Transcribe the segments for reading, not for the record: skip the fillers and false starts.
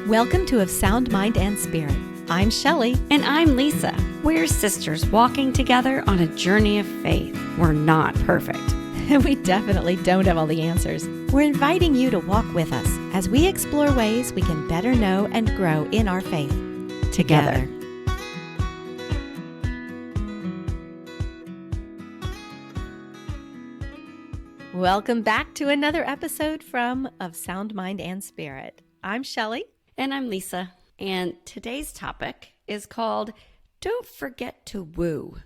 Welcome to Of Sound Mind and Spirit. I'm Shelley. And I'm Lisa. We're sisters walking together on a journey of faith. We're not perfect. And we definitely don't have all the answers. We're inviting you to walk with us as we explore ways we can better know and grow in our faith together. Welcome back to another episode from Of Sound Mind and Spirit. I'm Shelley. And I'm Lisa. And today's topic is called Don't Forget to Woo.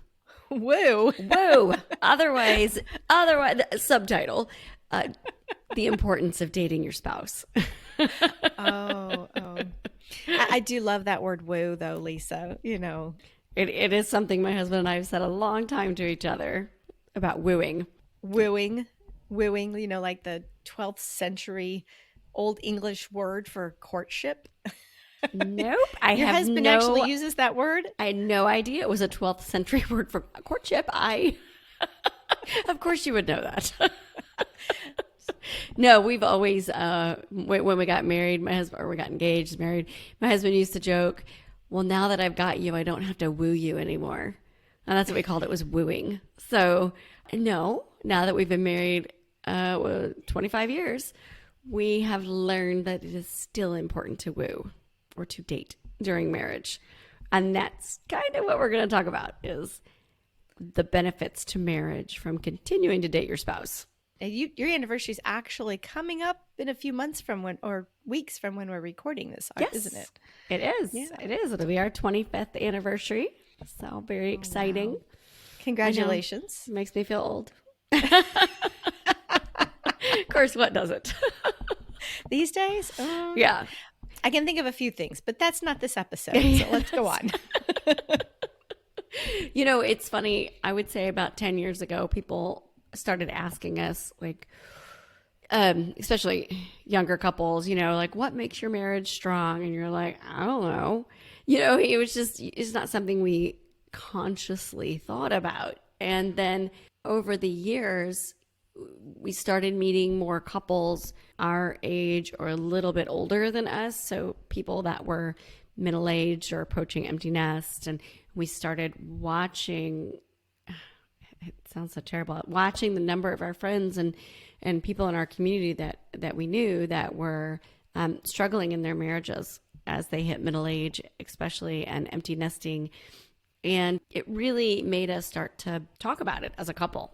Woo. Woo. Otherwise, subtitle, The Importance of Dating Your Spouse. Oh. I do love that word woo, though, Lisa. You know, it is something my husband and I have said a long time to each other about wooing. Wooing, you know, like the 12th century Old English word for courtship. Nope. Your husband actually uses that word? I had no idea it was a 12th century word for courtship. Of course you would know that. No, we've always, when we got married, we got engaged, married, my husband used to joke, well, now that I've got you, I don't have to woo you anymore. And that's what we called it, was wooing. So no, now that we've been married 25 years, we have learned that it is still important to woo or to date during marriage. And that's kind of what we're going to talk about, is the benefits to marriage from continuing to date your spouse. And your anniversary is actually coming up in a few months from when, or weeks from when we're recording this, yes, isn't it? It is. Yeah. It is. It'll be our 25th anniversary. So very exciting. Wow. Congratulations. It makes me feel old. Of course, what doesn't? These days? Yeah. I can think of a few things, but that's not this episode. So let's go on. You know, it's funny. I would say about 10 years ago, people started asking us, like, especially younger couples, you know, like, what makes your marriage strong? And you're like, I don't know. You know, it's not something we consciously thought about. And then over the years, we started meeting more couples our age or a little bit older than us. So people that were middle-aged or approaching empty nest. And we started watching, it sounds so terrible, watching the number of our friends and people in our community that we knew that were struggling in their marriages as they hit middle age, especially, and empty nesting. And it really made us start to talk about it as a couple.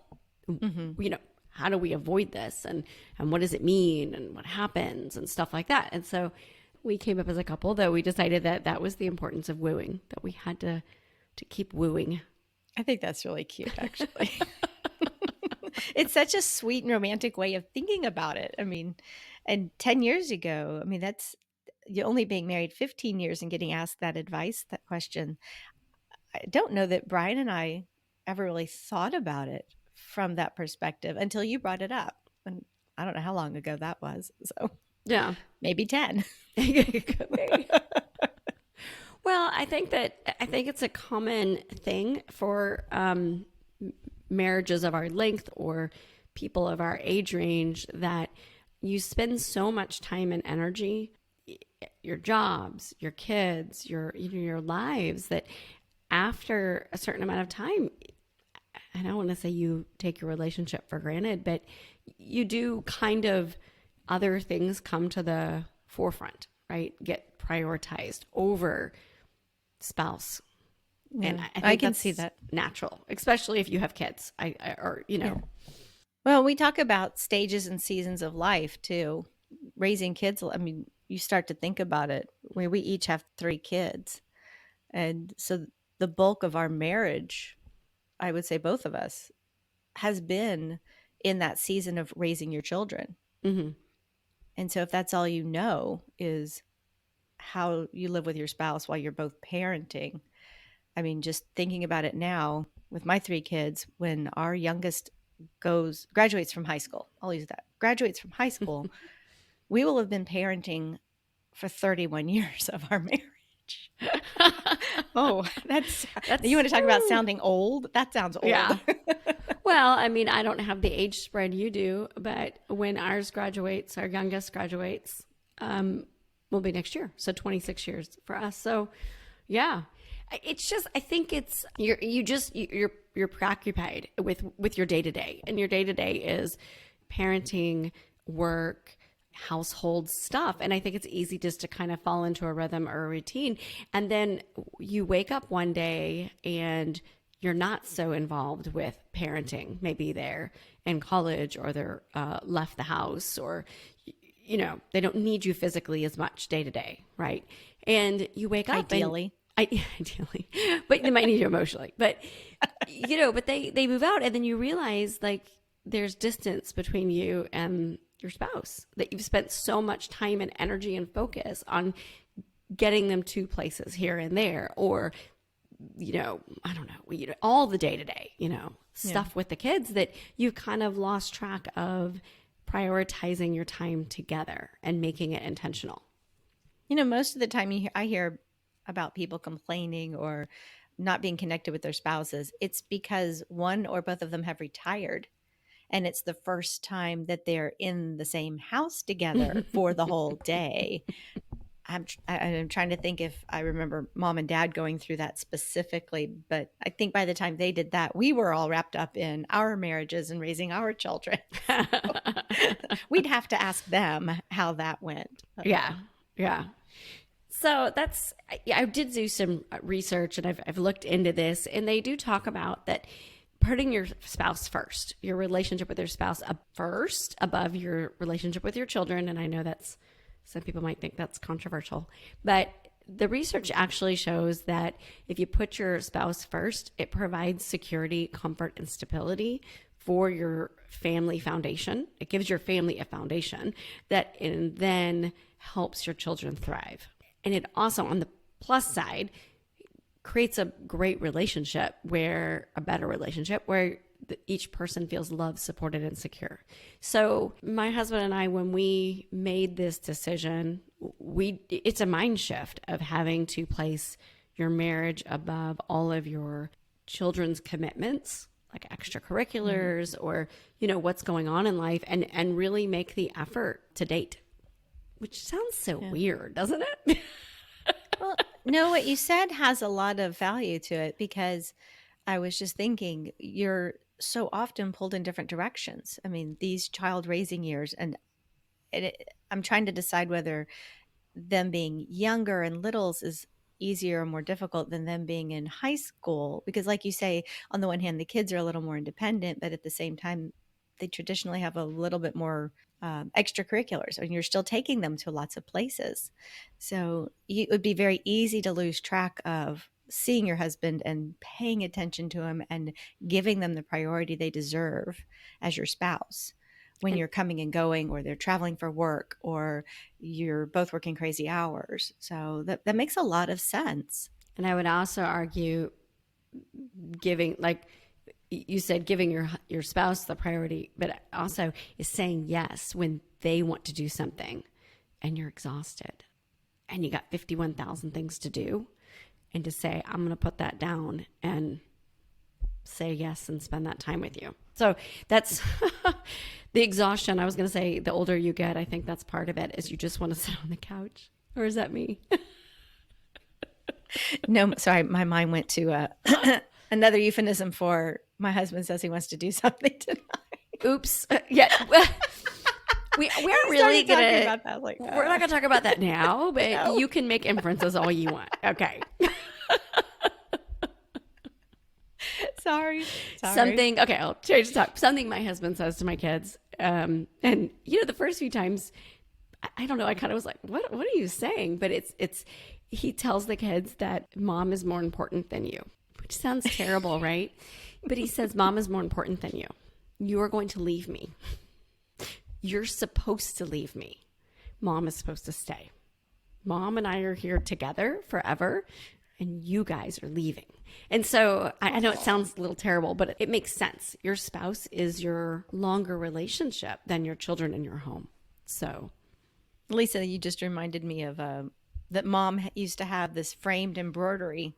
Mm-hmm. You know, how do we avoid this? And what does it mean? And what happens? And stuff like that. And so we came up as a couple that we decided that was the importance of wooing, that we had to keep wooing. I think that's really cute, actually. It's such a sweet and romantic way of thinking about it. I mean, and 10 years ago, I mean, that's, you're only being married 15 years and getting asked that advice, that question. I don't know that Brian and I ever really thought about it from that perspective until you brought it up. And I don't know how long ago that was. So yeah, maybe 10. Well, I think it's a common thing for marriages of our length or people of our age range, that you spend so much time and energy, your jobs, your kids, your lives, that after a certain amount of time, I don't want to say you take your relationship for granted, but you do kind of, other things come to the forefront, right? Get prioritized over spouse. Yeah, and I think I can that's see that. Natural, especially if you have kids. Yeah. Well, we talk about stages and seasons of life too. Raising kids, I mean, you start to think about it. We each have 3 kids. And so the bulk of our marriage, I would say both of us, has been in that season of raising your children. Mm-hmm. And so if that's all you know is how you live with your spouse while you're both parenting, I mean, just thinking about it now with my 3 kids, when our youngest graduates from high school, I'll use that, graduates from high school, we will have been parenting for 31 years of our marriage. Oh, that's you want to talk about sounding old? That sounds old. Yeah. Well, I mean, I don't have the age spread you do, but when our youngest graduates, will be next year. So 26 years for us. So yeah, it's just, I think it's, you're preoccupied with your day to day, and your day to day is parenting, work, household stuff. And I think it's easy just to kind of fall into a rhythm or a routine. And then you wake up one day and you're not so involved with parenting. Maybe they're in college, or they're left the house, or they don't need you physically as much day to day, right? And you wake up Ideally. ideally, but they might need you emotionally. But but they move out, and then you realize like there's distance between you and your spouse, that you've spent so much time and energy and focus on getting them to places here and there, or I don't know, all the day to day, stuff with the kids, that you've kind of lost track of prioritizing your time together and making it intentional. Most of the time I hear about people complaining or not being connected with their spouses, it's because one or both of them have retired. And it's the first time that they're in the same house together for the whole day. I'm trying to think if I remember mom and dad going through that specifically, but I think by the time they did that, we were all wrapped up in our marriages and raising our children. So we'd have to ask them how that went. Yeah. Yeah. So I did do some research, and I've looked into this, and they do talk about that putting your spouse first, your relationship with your spouse first above your relationship with your children. And I know some people might think that's controversial, but the research actually shows that if you put your spouse first, it provides security, comfort, and stability for your family foundation. It gives your family a foundation that and then helps your children thrive. And it also, on the plus side, creates a great relationship, a better relationship where each person feels loved, supported, and secure. So my husband and I, when we made this decision, it's a mind shift of having to place your marriage above all of your children's commitments, like extracurriculars or, what's going on in life, and really make the effort to date, which sounds so weird, doesn't it? Well, no, what you said has a lot of value to it, because I was just thinking you're so often pulled in different directions. I mean, these child raising years, and I'm trying to decide whether them being younger and littles is easier or more difficult than them being in high school. Because like you say, on the one hand, the kids are a little more independent, but at the same time, they traditionally have a little bit more extracurriculars, and you're still taking them to lots of places. So it would be very easy to lose track of seeing your husband and paying attention to him and giving them the priority they deserve as your spouse when you're coming and going, or they're traveling for work, or you're both working crazy hours. So that makes a lot of sense. And I would also argue giving, like you said, giving your spouse the priority, but also is saying yes when they want to do something and you're exhausted and you got 51,000 things to do, and to say, I'm going to put that down and say yes and spend that time with you. So that's the exhaustion. I was going to say, the older you get, I think that's part of it, is you just want to sit on the couch. Or is that me? No, sorry. My mind went to another euphemism for my husband says he wants to do something tonight. Oops. Yeah. We're really going to, we're not going to talk about that now, but no. You can make inferences all you want. Okay. Sorry. Something, okay, I'll change the topic. Something my husband says to my kids. And the first few times, I don't know, I kind of was like, what are you saying? But he tells the kids that mom is more important than you, which sounds terrible, right? But he says, mom is more important than you. You are going to leave me. You're supposed to leave me. Mom is supposed to stay. Mom and I are here together forever, and you guys are leaving. And so I know it sounds a little terrible, but it makes sense. Your spouse is your longer relationship than your children in your home. So, Lisa, you just reminded me of that mom used to have this framed embroidery.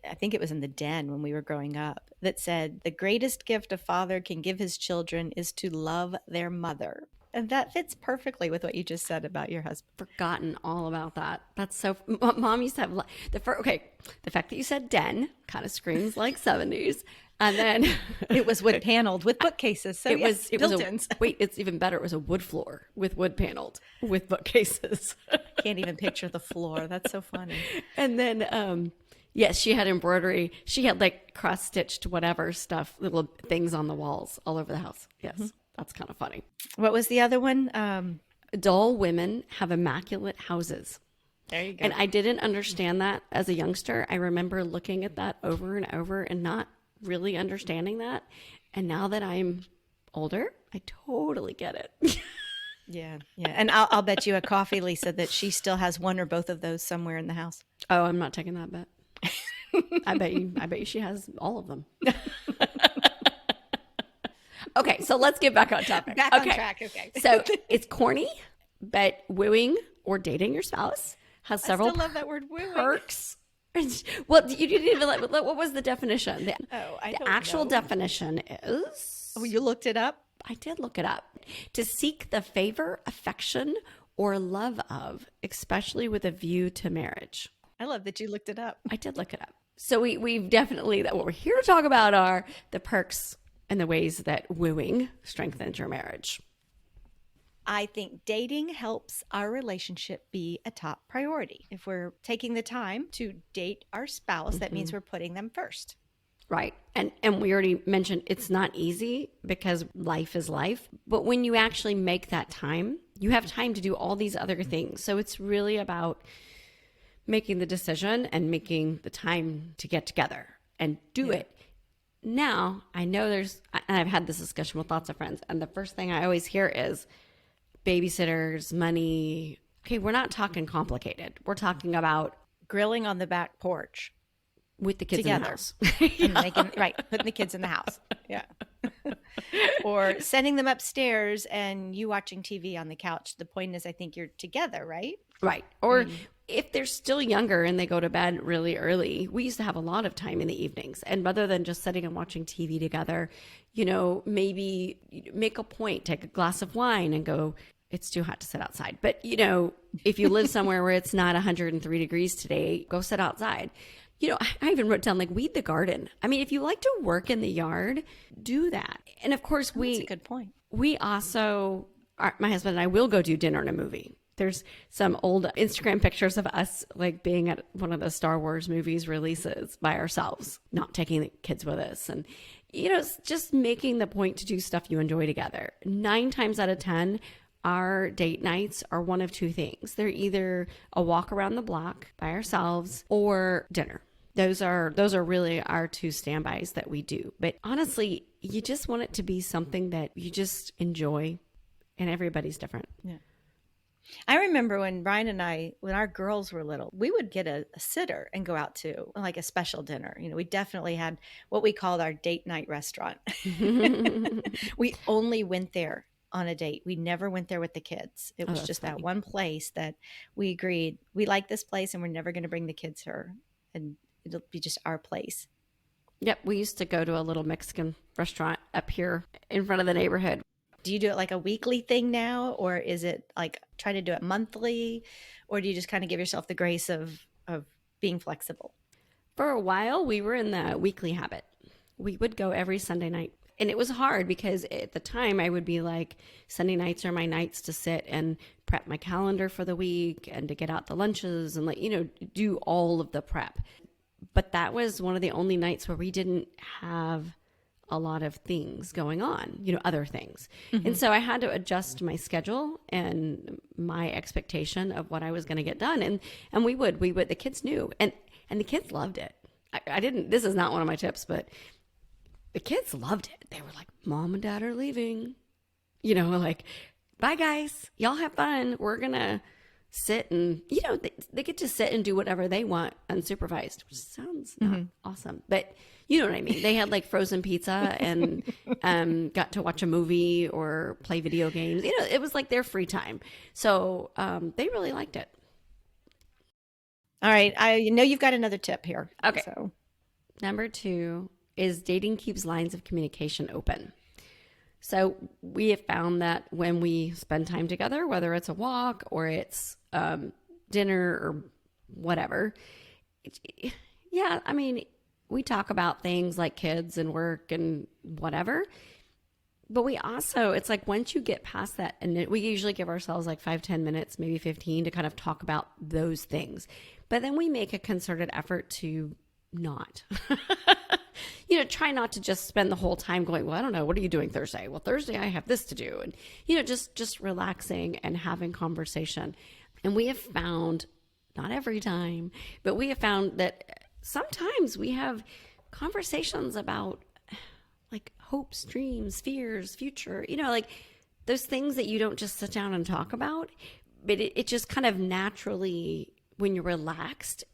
I think it was in the den when we were growing up, that said, the greatest gift a father can give his children is to love their mother. And that fits perfectly with what you just said about your husband. Forgotten all about that. That's so. Mom used to have the first. Okay, the fact that you said den kind of screams like 70s, and then It was wood paneled with bookcases. So yes, it was a built-ins. wait. It's even better. It was a wood floor with wood paneled with bookcases. Can't even picture the floor. That's so funny. And then yes, she had embroidery. She had like cross stitched whatever stuff, little things on the walls all over the house. Yes, that's kind of funny. What was the other one? Dull women have immaculate houses. There you go. And I didn't understand that as a youngster. I remember looking at that over and over and not really understanding that. And now that I'm older, I totally get it. Yeah. And I'll bet you a coffee, Lisa, that she still has one or both of those somewhere in the house. Oh, I'm not taking that bet. I bet you she has all of them. Okay, so let's get back on topic. Back on track. Okay. So it's corny, but wooing or dating your spouse has several I still love that word, wooing. perks. Well, you didn't even what was the definition? The actual know. definition is. Oh, you looked it up? I did look it up. To seek the favor, affection, or love of, especially with a view to marriage. I love that you looked it up. I did look it up. So we've definitely, that what we're here to talk about are the perks and the ways that wooing strengthens your marriage. I think dating helps our relationship be a top priority. If we're taking the time to date our spouse, that means we're putting them first. Right. And we already mentioned it's not easy because life is life. But when you actually make that time, you have time to do all these other things. So it's really about making the decision and making the time to get together and do it. Now, I know and I've had this discussion with lots of friends, and the first thing I always hear is babysitters, money. Okay, we're not talking complicated. We're talking about Grilling on the back porch with the kids together. in the house. And putting the kids in the house. Yeah. Or sending them upstairs and you watching TV on the couch. The point is, I think you're together, right? Right. Or if they're still younger and they go to bed really early, we used to have a lot of time in the evenings. And rather than just sitting and watching TV together, maybe make a point, take a glass of wine and go, it's too hot to sit outside. But, if you live somewhere where it's not 103 degrees today, go sit outside. I even wrote down weed the garden. I mean, if you like to work in the yard, do that. And of course, That's a good point. We also, my husband and I will go do dinner and a movie. There's some old Instagram pictures of us being at one of the Star Wars movies releases by ourselves, not taking the kids with us. And, it's just making the point to do stuff you enjoy together. 9 times out of 10, our date nights are one of 2 things. They're either a walk around the block by ourselves or dinner. Those are really our 2 standbys that we do. But honestly, you just want it to be something that you just enjoy, and everybody's different. Yeah. I remember when Brian and I, when our girls were little, we would get a sitter and go out to a special dinner. We definitely had what we called our date night restaurant. We only went there on a date. We never went there with the kids. It was just funny. That one place that we agreed, we like this place and we're never going to bring the kids here. And it'll be just our place. Yep. We used to go to a little Mexican restaurant up here in front of the neighborhood. Do you do it like a weekly thing now? Or is it try to do it monthly? Or do you just kind of give yourself the grace of being flexible? For a while, we were in the weekly habit. We would go every Sunday night. And it was hard because at the time I would be Sunday nights are my nights to sit and prep my calendar for the week and to get out the lunches and do all of the prep. But that was one of the only nights where we didn't have a lot of things going on, other things. Mm-hmm. And so I had to adjust my schedule and my expectation of what I was going to get done. And we would, the kids knew, and the kids loved it. I didn't, this is not one of my tips, but the kids loved it. They were like, Mom and Dad are leaving, bye guys, y'all have fun. We're going to sit and, they get to sit and do whatever they want unsupervised, which sounds not awesome, but you know what I mean? They had frozen pizza and got to watch a movie or play video games. It was their free time. So they really liked it. All right. I know you've got another tip here. Okay. So Number 2 is dating keeps lines of communication open. So we have found that when we spend time together, whether it's a walk or it's dinner or whatever, yeah, I mean, we talk about things like kids and work and whatever. But we also, it's like once you get past that, and we usually give ourselves like 5-10 minutes, maybe 15, to kind of talk about those things. But then we make a concerted effort to not. Try not to just spend the whole time going, well, I don't know, what are you doing Thursday? Well, Thursday I have this to do. And, just relaxing and having conversation. And we have found, not every time, but we have found that sometimes we have conversations about like hopes, dreams, fears, future, like those things that you don't just sit down and talk about, but it just kind of naturally, when you're relaxed,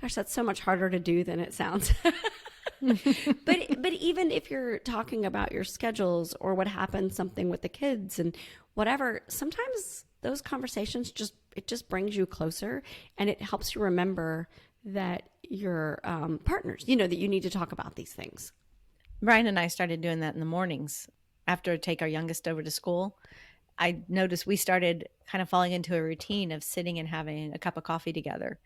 gosh, that's so much harder to do than it sounds. But even if you're talking about your schedules or what happened, something with the kids and whatever, sometimes those conversations just brings you closer, and it helps you remember that you're partners, that you need to talk about these things. Brian and I started doing that in the mornings after I take our youngest over to school. I noticed we started kind of falling into a routine of sitting and having a cup of coffee together.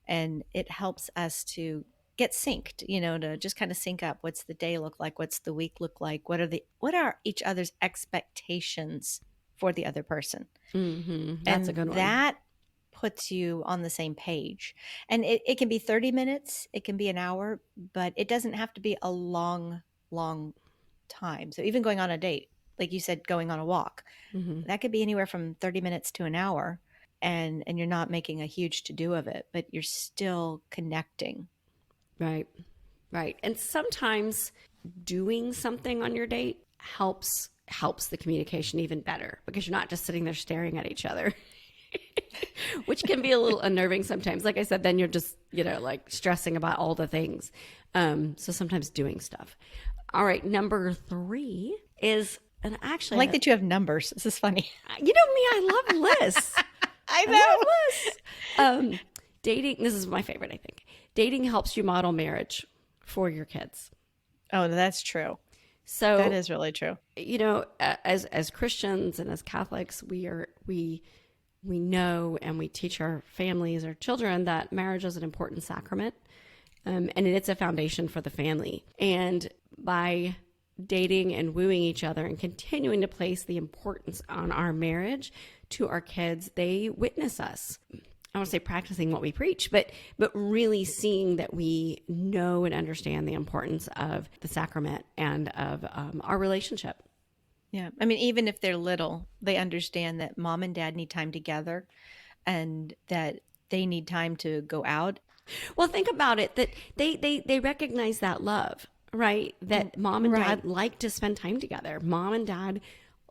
And it helps us to get synced, to just kind of sync up. What's the day look like? What's the week look like? What are each other's expectations for the other person? Mm-hmm. That's a good one. That puts you on the same page. And it can be 30 minutes, it can be an hour, but it doesn't have to be a long time. So even going on a date, like you said, going on a walk, that could be anywhere from 30 minutes to an hour, and you're not making a huge to-do of it, but you're still connecting. Right. And sometimes doing something on your date helps the communication even better, because you're not just sitting there staring at each other, which can be a little unnerving sometimes. Like I said, then you're just, like stressing about all the things. So sometimes doing stuff. All right. Number 3 is, and actually, I like that you have numbers. This is funny. You know me, I love lists. I know. love lists. Dating, this is my favorite, I think. Dating helps you model marriage for your kids. Oh, that's true. So that is really true. As Christians and as Catholics, we know and we teach our families, our children, that marriage is an important sacrament. And it's a foundation for the family. And by dating and wooing each other and continuing to place the importance on our marriage to our kids, they witness us. I want to say practicing what we preach, but really seeing that we know and understand the importance of the sacrament and of our relationship. Yeah. I mean, even if they're little, they understand that mom and dad need time together and that they need time to go out. Well, think about it, that they recognize that love, right? That mom and dad like to spend time together. Mom and dad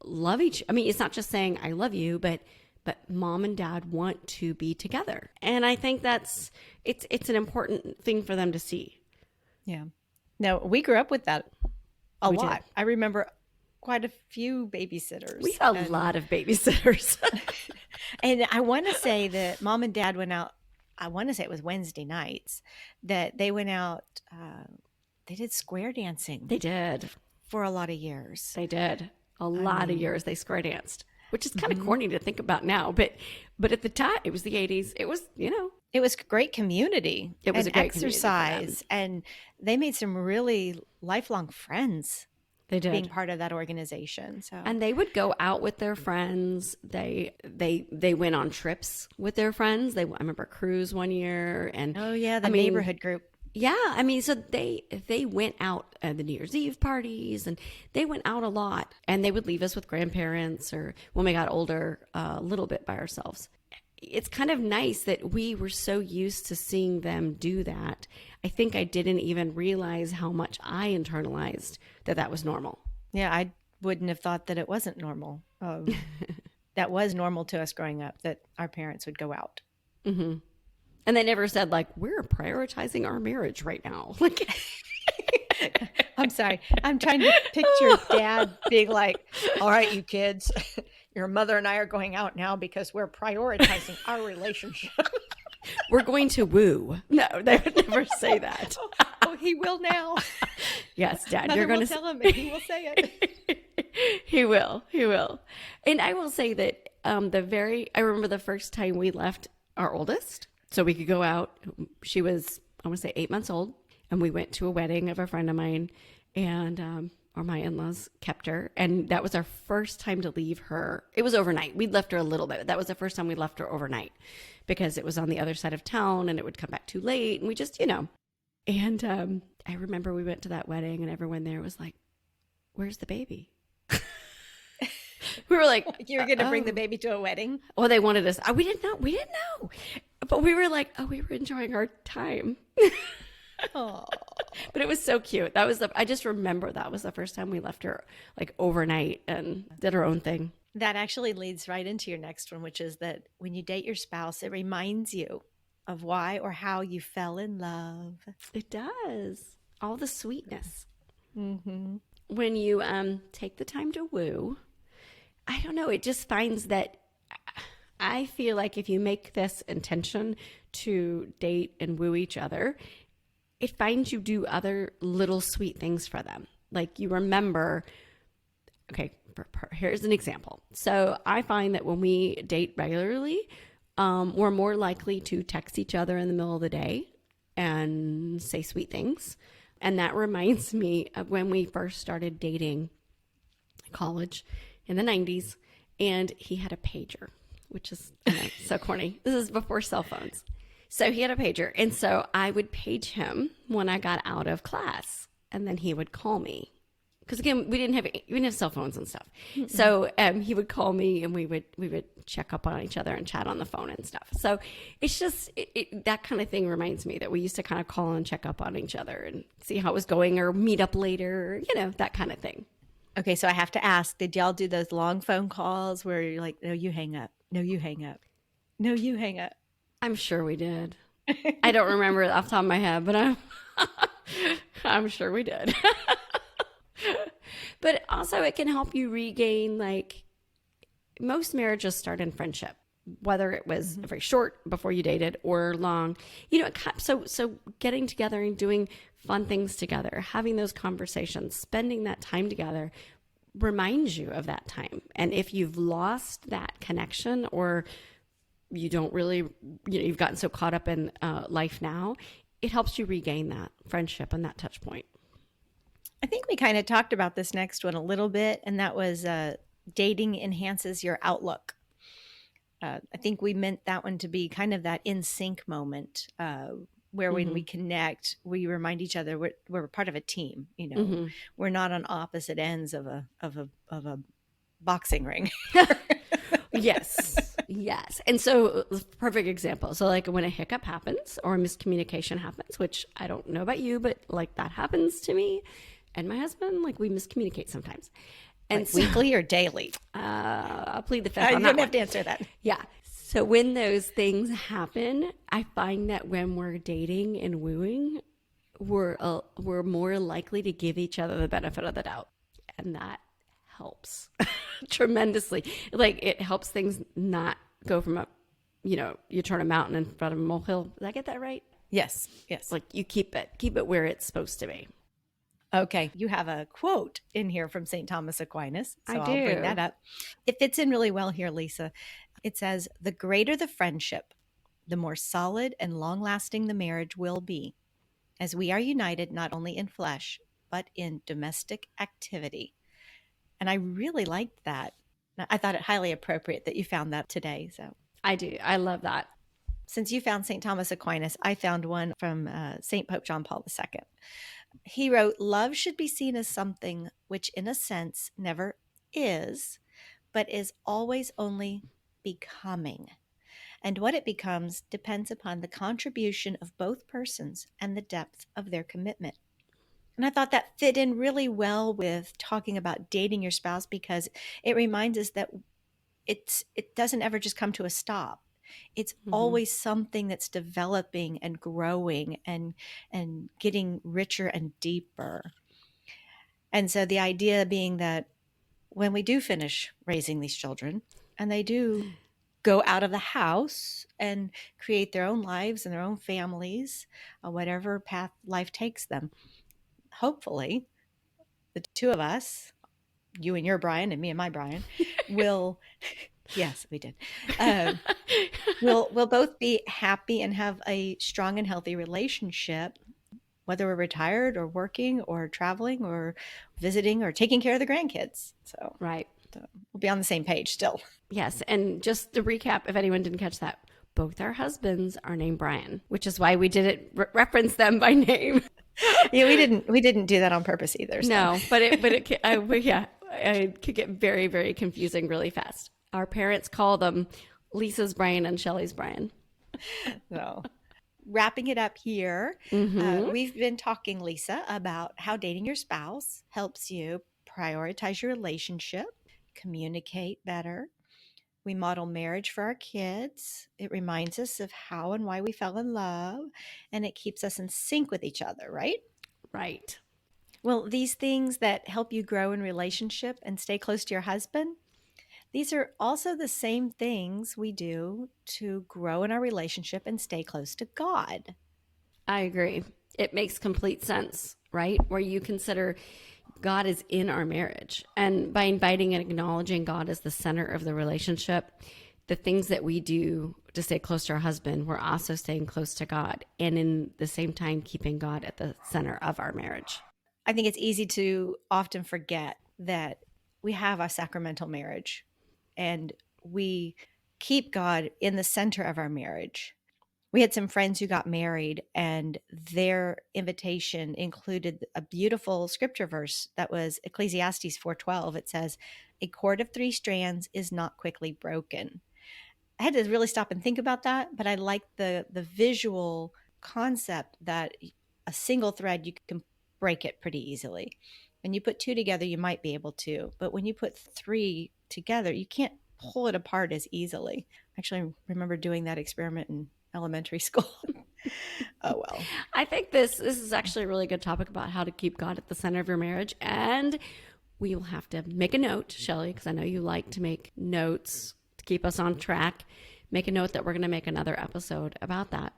love I mean, it's not just saying I love you, but mom and dad want to be together. And I think it's an important thing for them to see. Yeah. Now, we grew up with that a lot. Did. I remember quite a few babysitters. We had a lot of babysitters. And I want to say that mom and dad went out, I want to say it was Wednesday nights, that they went out, they did square dancing. They did. For a lot of years. They did. A lot of years they square danced, which is kind of corny to think about now. But at the time, it was the 80s. It was, It was great community. It was a great exercise. And they made some really lifelong friends. They did. Being part of that organization. So, and they would go out with their friends. They went on trips with their friends. I remember a cruise one year, and the neighborhood group. Yeah, I mean, so they went out at the New Year's Eve parties, and they went out a lot. And they would leave us with grandparents, or when we got older, a little bit by ourselves. It's kind of nice that we were so used to seeing them do that. I think I didn't even realize how much I internalized that was normal. Yeah, I wouldn't have thought that it wasn't normal. That was normal to us growing up, that our parents would go out. Mm-hmm. And they never said, like, we're prioritizing our marriage right now. Like, I'm sorry. I'm trying to picture Dad being like, all right, you kids, your mother and I are going out now because we're prioritizing our relationship. We're going to woo. No, they would never say that. Oh, he will now. Yes, Dad, Mother you're going to tell him and he will say it. He will. He will. And I will say that I remember the first time we left our oldest so we could go out. She was, I want to say, 8 months old. And we went to a wedding of a friend of mine, and or my in-laws kept her. And that was our first time to leave her. It was overnight. We'd left her a little bit. That was the first time we left her overnight because it was on the other side of town and it would come back too late. And we just, And I remember we went to that wedding and everyone there was like, "Where's the baby?" We were like, You were going to bring the "Oh." baby to a wedding? Well, they wanted us. We didn't know. We didn't know. But we were like, "Oh, we were enjoying our time." Oh, But it was so cute. I just remember that was the first time we left her like overnight and did her own thing. that actually leads right into your next one, which is that when you date your spouse, it reminds you of why or how you fell in love. It does. All the sweetness. Mm-hmm. When you take the time to woo, I don't know, it just finds that I feel like if you make this intention to date and woo each other, it finds you do other little sweet things for them. Like you remember, okay, here's an example. So I find that when we date regularly, we're more likely to text each other in the middle of the day and say sweet things. And that reminds me of when we first started dating in college in the 90s, and he had a pager, which is so corny. This is before cell phones. So he had a pager. And so I would page him when I got out of class, and then he would call me. Because again, we didn't have cell phones and stuff. Mm-mm. So he would call me, and we would check up on each other and chat on the phone and stuff. So it's just that kind of thing reminds me that we used to kind of call and check up on each other and see how it was going, or meet up later, that kind of thing. Okay, so I have to ask, did y'all do those long phone calls where you're like, no, you hang up. No, you hang up. No, you hang up. I'm sure we did. I don't remember it off the top of my head, but I'm sure we did. But also it can help you regain, like, most marriages start in friendship, whether it was very short before you dated or long. So getting together and doing fun things together, having those conversations, spending that time together reminds you of that time. And if you've lost that connection, or you don't really, you've gotten so caught up in life now, it helps you regain that friendship and that touch point. I think we kind of talked about this next one a little bit, and that was dating enhances your outlook. I think we meant that one to be kind of that in sync moment where when we connect, we remind each other we're part of a team. We're not on opposite ends of a boxing ring. Yes. And so, perfect example. So, like, when a hiccup happens or a miscommunication happens, which I don't know about you, but like that happens to me and my husband, like we miscommunicate sometimes. And like weekly or daily? I'll plead the fifth on that. You don't have to answer that. Yeah. So when those things happen, I find that when we're dating and wooing, we're more likely to give each other the benefit of the doubt, and that helps tremendously. Like, it helps things not go from you turn a mountain in front of a molehill. Did I get that right? Yes. Like, you keep it where it's supposed to be. Okay. You have a quote in here from St. Thomas Aquinas. So I do. I'll bring that up. It fits in really well here, Lisa. It says, the greater the friendship, the more solid and long-lasting the marriage will be, as we are united not only in flesh, but in domestic activity. And I really liked that. I thought it highly appropriate that you found that today. So I do. I love that. Since you found St. Thomas Aquinas, I found one from St. Pope John Paul II. He wrote, love should be seen as something which in a sense never is, but is always only becoming. And what it becomes depends upon the contribution of both persons and the depth of their commitment. And I thought that fit in really well with talking about dating your spouse, because it reminds us that it doesn't ever just come to a stop. It's always something that's developing and growing and getting richer and deeper. And so the idea being that when we do finish raising these children and they do go out of the house and create their own lives and their own families, whatever path life takes them, hopefully the two of us you and your Brian and me and my Brian, will, yes, we did. We'll both be happy and have a strong and healthy relationship, whether we're retired or working or traveling or visiting or taking care of the grandkids. So, Right. We'll be on the same page still. Yes. And just to recap, if anyone didn't catch that, both our husbands are named Brian, which is why we didn't reference them by name. Yeah, we didn't do that on purpose either. So. No, but it could get very, very confusing really fast. Our parents call them Lisa's Brian and Shelley's Brian. So, wrapping it up here, we've been talking, Lisa, about how dating your spouse helps you prioritize your relationship, communicate better. We model marriage for our kids. It reminds us of how and why we fell in love, and it keeps us in sync with each other, right? Right. Well, these things that help you grow in relationship and stay close to your husband, these are also the same things we do to grow in our relationship and stay close to God. I agree. It makes complete sense, right? Where you consider God is in our marriage. And by inviting and acknowledging God as the center of the relationship, the things that we do to stay close to our husband, we're also staying close to God. And in the same time, keeping God at the center of our marriage. I think it's easy to often forget that we have a sacramental marriage and we keep God in the center of our marriage. We had some friends who got married and their invitation included a beautiful scripture verse that was Ecclesiastes 4:12. It says, "A cord of 3 strands is not quickly broken." I had to really stop and think about that, but I like the visual concept that a single thread, you can break it pretty easily. When you put 2 together, you might be able to, but when you put 3 together, you can't pull it apart as easily. Actually, I remember doing that experiment in elementary school. Oh, well. I think this is actually a really good topic about how to keep God at the center of your marriage. And we will have to make a note, Shelley, because I know you like to make notes to keep us on track. Make a note that we're going to make another episode about that.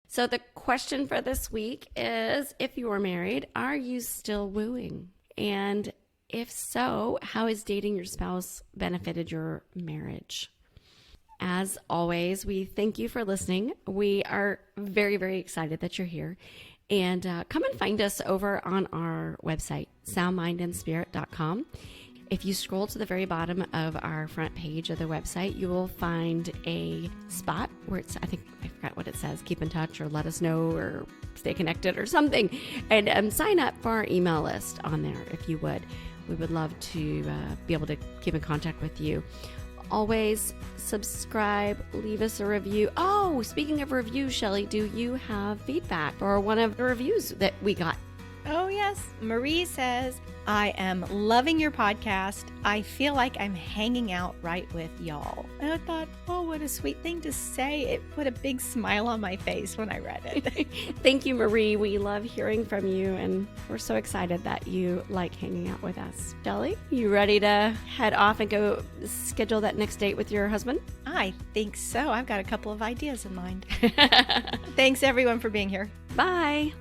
So the question for this week is, if you are married, are you still wooing? And if so, how has dating your spouse benefited your marriage? As always, we thank you for listening. We are very, very excited that you're here. And come and find us over on our website, soundmindandspirit.com. If you scroll to the very bottom of our front page of the website, you will find a spot where it's, I forgot what it says, keep in touch or let us know or stay connected or something. And sign up for our email list on there if you would. We would love to be able to keep in contact with you. Always subscribe, leave us a review. Oh, speaking of reviews, Shelley, do you have feedback for one of the reviews that we got? Oh, yes. Marie says, "I am loving your podcast. I feel like I'm hanging out right with y'all." And I thought, oh, what a sweet thing to say. It put a big smile on my face when I read it. Thank you, Marie. We love hearing from you, and we're so excited that you like hanging out with us. Shelley, you ready to head off and go schedule that next date with your husband? I think so. I've got a couple of ideas in mind. Thanks, everyone, for being here. Bye.